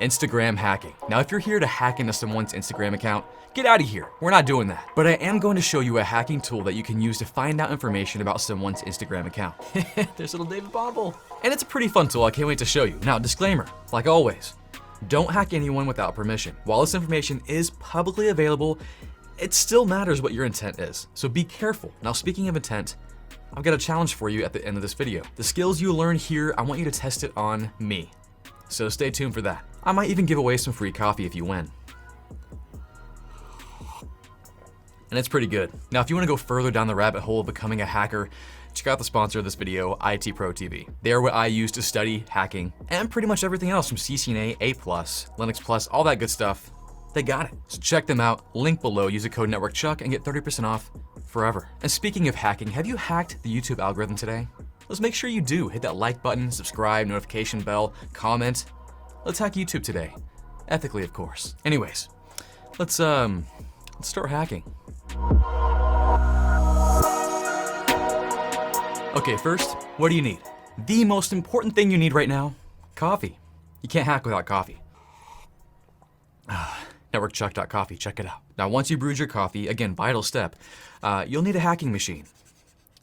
Instagram hacking. Now, if you're here to hack into someone's Instagram account, get out of here. We're not doing that. But I am going to show you a hacking tool that you can use to find out information about someone's Instagram account. There's little David Bobble. And it's a pretty fun tool. I can't wait to show you. Now, disclaimer, like always, don't hack anyone without permission. While this information is publicly available, it still matters what your intent is. So be careful. Now, speaking of intent, I've got a challenge for you at the end of this video. The skills you learn here, I want you to test it on me. So stay tuned for that. I might even give away some free coffee if you win. And it's pretty good. Now, if you want to go further down the rabbit hole of becoming a hacker, check out the sponsor of this video, IT Pro TV. They are what I use to study hacking and pretty much everything else from CCNA, A+, Linux Plus, all that good stuff. They got it. So check them out. Link below. Use the code NetworkChuck and get 30% off forever. And speaking of hacking, have you hacked the YouTube algorithm today? Let's make sure you do. Hit that like button, subscribe, notification bell, comment. Let's hack YouTube today. Ethically, of course. Anyways, let's start hacking. Okay, first, what do you need? The most important thing you need right now, coffee. You can't hack without coffee. NetworkChuck.coffee, check it out. Now, once you brewed your coffee, again, vital step, you'll need a hacking machine.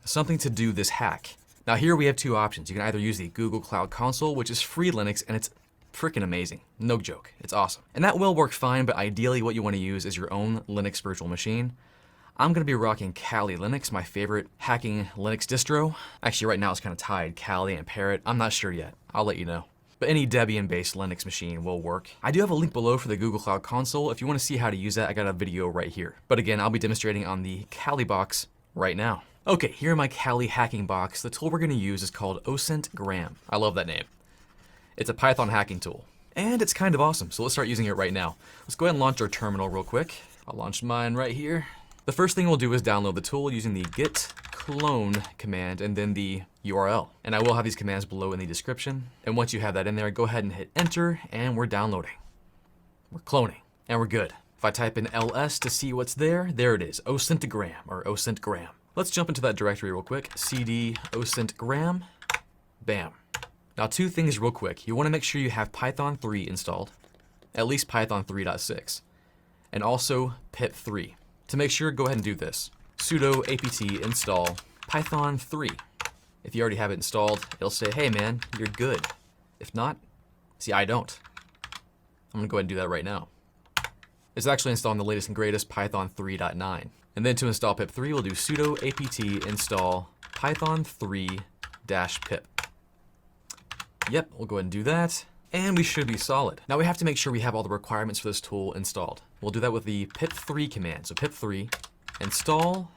Something to do this hack. Now here we have two options. You can either use the Google Cloud Console, which is free Linux, and it's freaking amazing. No joke, it's awesome. And that will work fine, but ideally what you want to use is your own Linux virtual machine. I'm gonna be rocking Kali Linux, my favorite hacking Linux distro. Actually, right now it's kind of tied, Kali and Parrot. I'm not sure yet, I'll let you know. But any Debian-based Linux machine will work. I do have a link below for the Google Cloud Console. If you want to see how to use that, I got a video right here. But again, I'll be demonstrating on the Kali box right now. Okay, here in my Kali hacking box, the tool we're gonna use is called OSintgram. I love that name. It's a Python hacking tool. And it's kind of awesome, so let's start using it right now. Let's go ahead and launch our terminal real quick. I'll launch mine right here. The first thing we'll do is download the tool using the git clone command and then the URL. And I will have these commands below in the description. And once you have that in there, go ahead and hit enter, and we're downloading. We're cloning, and we're good. If I type in ls to see what's there, there it is, OSintgram or OSintgram. Let's jump into that directory real quick. cd OSintgram, bam. Now two things real quick. You want to make sure you have Python 3 installed, at least Python 3.6, and also pip 3. To make sure, go ahead and do this. Sudo apt install Python 3. If you already have it installed, it'll say, hey man, you're good. If not, see, I don't. I'm gonna go ahead and do that right now. It's actually installing the latest and greatest Python 3.9. And then to install pip 3, we'll do sudo apt install Python 3-pip. Yep, we'll go ahead and do that. And we should be solid. Now we have to make sure we have all the requirements for this tool installed. We'll do that with the pip3 command. So pip3 install,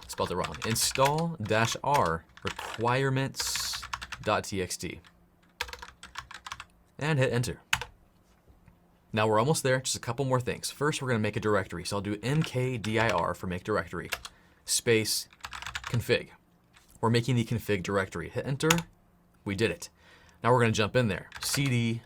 spelled it wrong, install-r requirements.txt. And hit enter. Now we're almost there, just a couple more things. First, we're gonna make a directory. So I'll do mkdir for make directory, space config. We're making the config directory. Hit enter, we did it. Now we're gonna jump in there, cd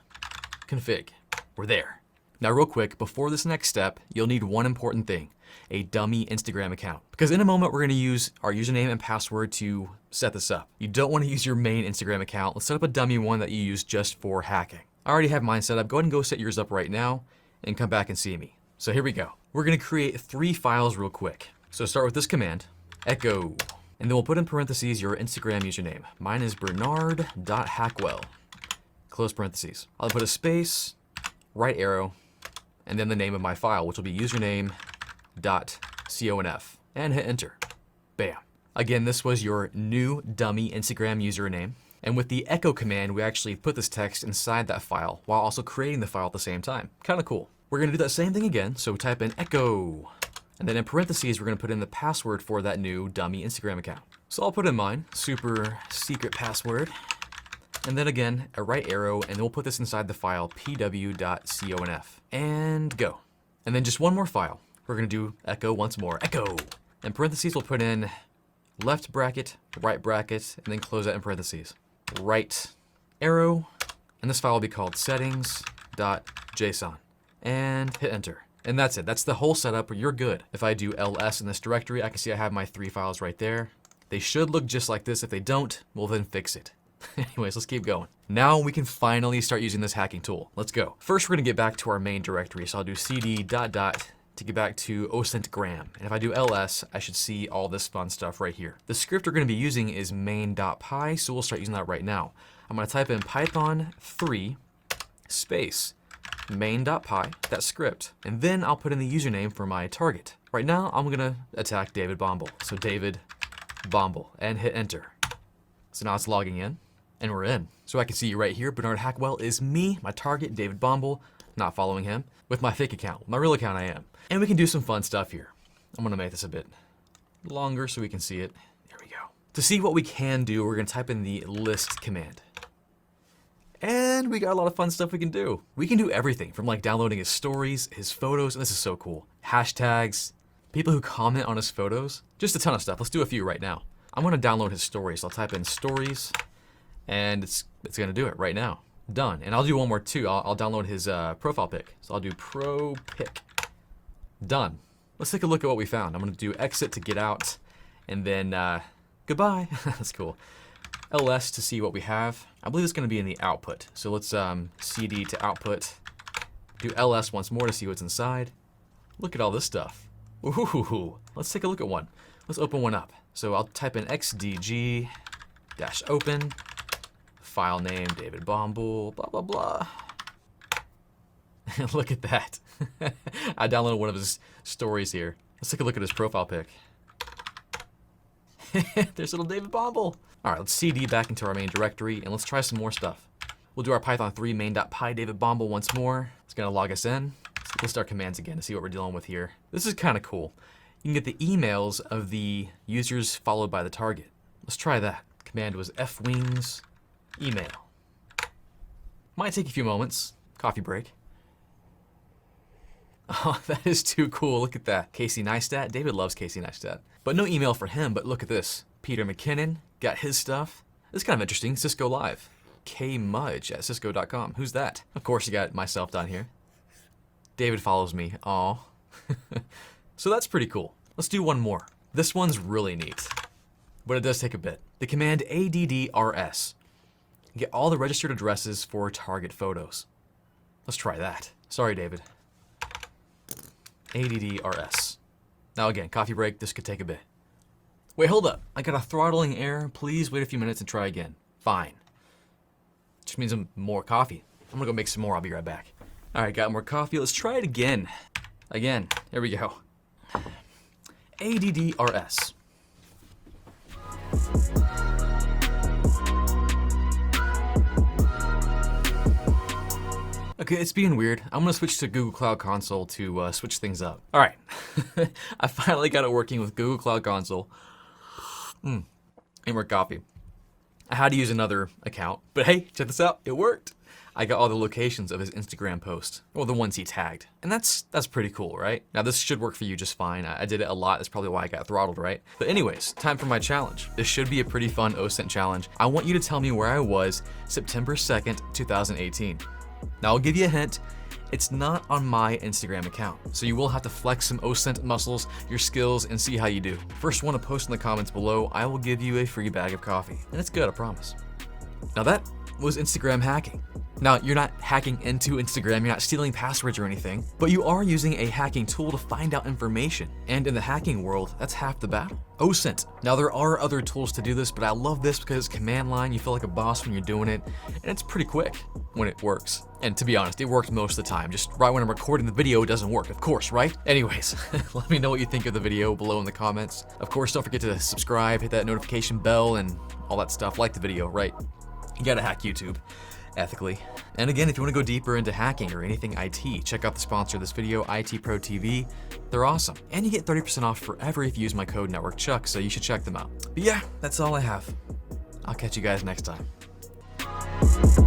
config, we're there. Now real quick, before this next step, you'll need one important thing, a dummy Instagram account. Because in a moment, we're gonna use our username and password to set this up. You don't wanna use your main Instagram account. Let's set up a dummy one that you use just for hacking. I already have mine set up. Go ahead and go set yours up right now and come back and see me. So here we go. We're gonna create 3 files real quick. So start with this command, echo, and then we'll put in parentheses your Instagram username. Mine is bernard.hackwell, close parentheses. I'll put a space, right arrow, and then the name of my file, which will be username.conf, and hit enter. Bam. Again, this was your new dummy Instagram username. And with the echo command, we actually put this text inside that file while also creating the file at the same time. Kind of cool. We're gonna do that same thing again. So type in echo, and then in parentheses, we're gonna put in the password for that new dummy Instagram account. So I'll put in mine, super secret password. And then again, a right arrow, and then we'll put this inside the file pw.conf, and go. And then just one more file. We're gonna do echo once more, echo. In parentheses, we'll put in left bracket, right bracket, and then close that in parentheses. Right arrow, and this file will be called settings.json, and hit enter. And that's it, that's the whole setup, you're good. If I do ls in this directory, I can see I have my 3 files right there. They should look just like this. If they don't, we'll then fix it. Anyways, let's keep going. Now we can finally start using this hacking tool. Let's go. First, we're gonna get back to our main directory. So I'll do cd ... to get back to OSINTgram. And if I do ls, I should see all this fun stuff right here. The script we're gonna be using is main.py, so we'll start using that right now. I'm gonna type in python 3 space main.py, that script, and then I'll put in the username for my target. Right now, I'm gonna attack David Bomble. So David Bomble, and hit enter. So now it's logging in, and we're in. So I can see right here, Bernard Hackwell is me, my target, David Bomble, not following him, with my fake account. With my real account, I am. And we can do some fun stuff here. I'm gonna make this a bit longer so we can see it. There we go. To see what we can do, we're gonna type in the list command. And we got a lot of fun stuff we can do. We can do everything from like downloading his stories, his photos, and this is so cool. Hashtags, people who comment on his photos, just a ton of stuff. Let's do a few right now. I'm gonna download his stories. I'll type in stories, and it's gonna do it right now. Done. And I'll do one more too. I'll download his profile pic. So I'll do pro pic. Done. Let's take a look at what we found. I'm gonna do exit to get out, and then goodbye. That's cool. ls to see what we have. I believe it's gonna be in the output. So let's cd to output. Do ls once more to see what's inside. Look at all this stuff. Ooh, let's take a look at one. Let's open one up. So I'll type in xdg-open, file name David Bomble, blah, blah, blah. Look at that. I downloaded one of his stories here. Let's take a look at his profile pic. There's little David Bomble. All right, let's cd back into our main directory, and let's try some more stuff. We'll do our python 3 main.py David Bomble once more. It's gonna log us in. Let's list our commands again to see what we're dealing with here. This is kind of cool. You can get the emails of the users followed by the target. Let's try that. Command was fwings email. Might take a few moments. Coffee break. Oh, that is too cool. Look at that. Casey Neistat. David loves Casey Neistat. But no email for him, but look at this. Peter McKinnon got his stuff. This is kind of interesting. Cisco Live. kmudge at cisco.com. Who's that? Of course, you got myself down here. David follows me. Aw. So that's pretty cool. Let's do one more. This one's really neat, but it does take a bit. The command addrs. Get all the registered addresses for target photos. Let's try that. Sorry, David. addrs. Now again, coffee break. This could take a bit. Wait, hold up. I got a throttling error. Please wait a few minutes and try again. Fine. Just means more coffee. I'm gonna go make some more. I'll be right back. All right, got more coffee. Let's try it again. Again. Here we go. addrs. Okay, it's being weird. I'm gonna switch to Google Cloud Console to switch things up. All right, I finally got it working with Google Cloud Console. And more coffee. I had to use another account, but hey, check this out, it worked. I got all the locations of his Instagram post, or the ones he tagged. And that's pretty cool, right? Now this should work for you just fine. I did it a lot, that's probably why I got throttled, right? But anyways, time for my challenge. This should be a pretty fun OSINT challenge. I want you to tell me where I was September 2nd, 2018. Now I'll give you a hint, it's not on my Instagram account, so you will have to flex some OSINT muscles, your skills, and see how you do. First one to post in the comments below, I will give you a free bag of coffee. And it's good, I promise. Now that was Instagram hacking. Now, you're not hacking into Instagram, you're not stealing passwords or anything, but you are using a hacking tool to find out information. And in the hacking world, that's half the battle. OSINT. Now, there are other tools to do this, but I love this because it's command line, you feel like a boss when you're doing it, and it's pretty quick when it works. And to be honest, it worked most of the time. Just right when I'm recording the video, it doesn't work, of course, right? Anyways, let me know what you think of the video below in the comments. Of course, don't forget to subscribe, hit that notification bell, and all that stuff. Like the video, right? You gotta hack YouTube ethically. And again, if you want to go deeper into hacking or anything IT, check out the sponsor of this video, IT Pro TV. They're awesome. And you get 30% off forever if you use my code NetworkChuck, so you should check them out. But yeah, that's all I have. I'll catch you guys next time.